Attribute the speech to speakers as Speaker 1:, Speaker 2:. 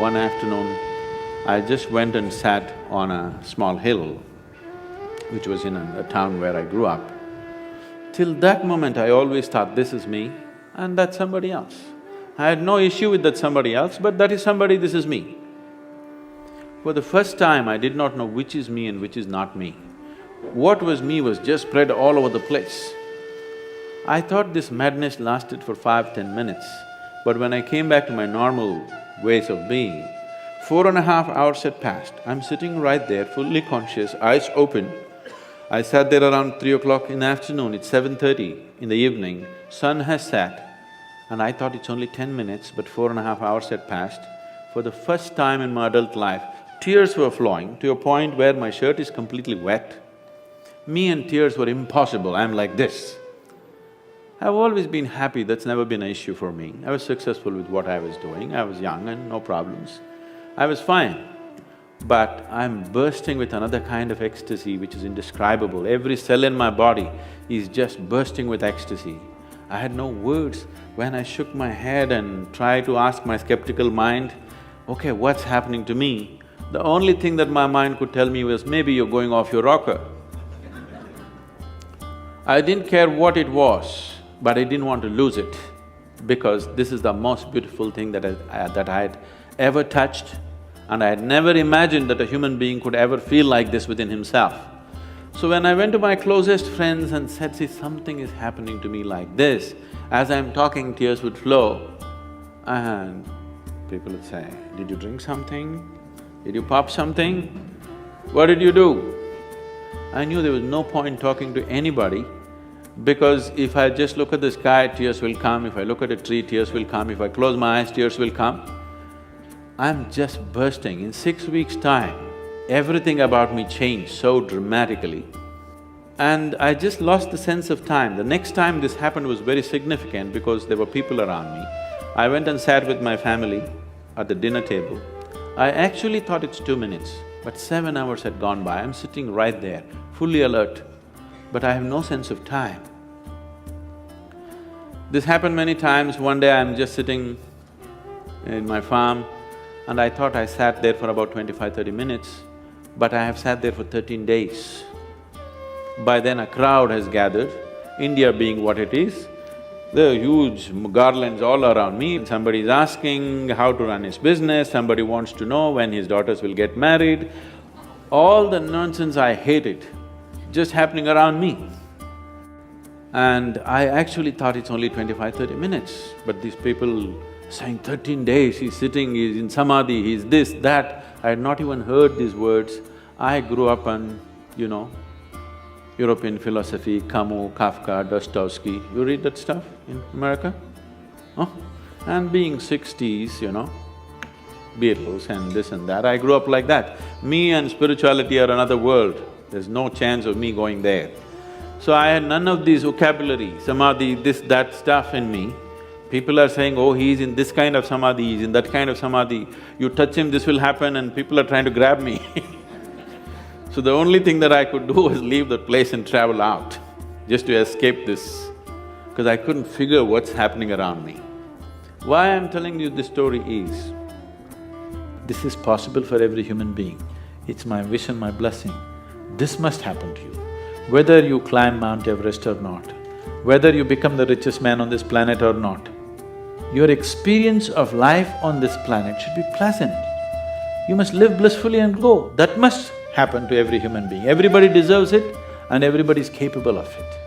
Speaker 1: one afternoon, I just went and sat on a small hill, which was in a town where I grew up. Till that moment, I always thought, this is me and that's somebody else. I had no issue with that somebody else, but that is somebody, this is me. For the first time, I did not know which is me and which is not me. What was me was just spread all over the place. I thought this madness lasted for 5–10 minutes, but when I came back to my normal ways of being, 4.5 hours had passed. I'm sitting right there, fully conscious, eyes open. I sat there around 3 o'clock in the afternoon, it's 7:30 in the evening, sun has set, and I thought it's only 10 minutes, but 4.5 hours had passed. For the first time in my adult life, tears were flowing to a point where my shirt is completely wet. Me and tears were impossible, I'm like this. I've always been happy, that's never been an issue for me. I was successful with what I was doing, I was young and no problems. I was fine. But I'm bursting with another kind of ecstasy which is indescribable. Every cell in my body is just bursting with ecstasy. I had no words. When I shook my head and tried to ask my skeptical mind, okay, what's happening to me? The only thing that my mind could tell me was, maybe you're going off your rocker. I didn't care what it was, but I didn't want to lose it, because this is the most beautiful thing that I had ever touched, and I had never imagined that a human being could ever feel like this within himself. So when I went to my closest friends and said, see, something is happening to me like this, as I'm talking, tears would flow, and people would say, did you drink something? Did you pop something? What did you do? I knew there was no point talking to anybody, because if I just look at the sky, tears will come, if I look at a tree, tears will come, if I close my eyes, tears will come. I'm just bursting. In 6 weeks' time, everything about me changed so dramatically. And I just lost the sense of time. The next time this happened was very significant because there were people around me. I went and sat with my family at the dinner table. I actually thought it's 2 minutes, but 7 hours had gone by. I'm sitting right there, fully alert, but I have no sense of time. This happened many times. One day I'm just sitting in my farm, and I thought I sat there for about 25–30 minutes, but I have sat there for 13 days. By then a crowd has gathered, India being what it is, there are huge garlands all around me. Somebody is asking how to run his business, somebody wants to know when his daughters will get married. All the nonsense I hated just happening around me. And I actually thought it's only 25–30 minutes, but these people saying 13 days, he's sitting, he's in samadhi, he's this, that. I had not even heard these words. I grew up on, European philosophy, Camus, Kafka, Dostoevsky. You read that stuff in America? Huh? And being 60s, Beatles and this and that, I grew up like that. Me and spirituality are another world, there's no chance of me going there. So I had none of these vocabulary, samadhi, this, that stuff in me. People are saying, oh, he's in this kind of samadhi, he's in that kind of samadhi, you touch him, this will happen, and people are trying to grab me So the only thing that I could do was leave the place and travel out, just to escape this, because I couldn't figure what's happening around me. Why I'm telling you this story is, this is possible for every human being. It's my wish and my blessing. This must happen to you. Whether you climb Mount Everest or not, whether you become the richest man on this planet or not, your experience of life on this planet should be pleasant. You must live blissfully and go. That must happen to every human being. Everybody deserves it and everybody is capable of it.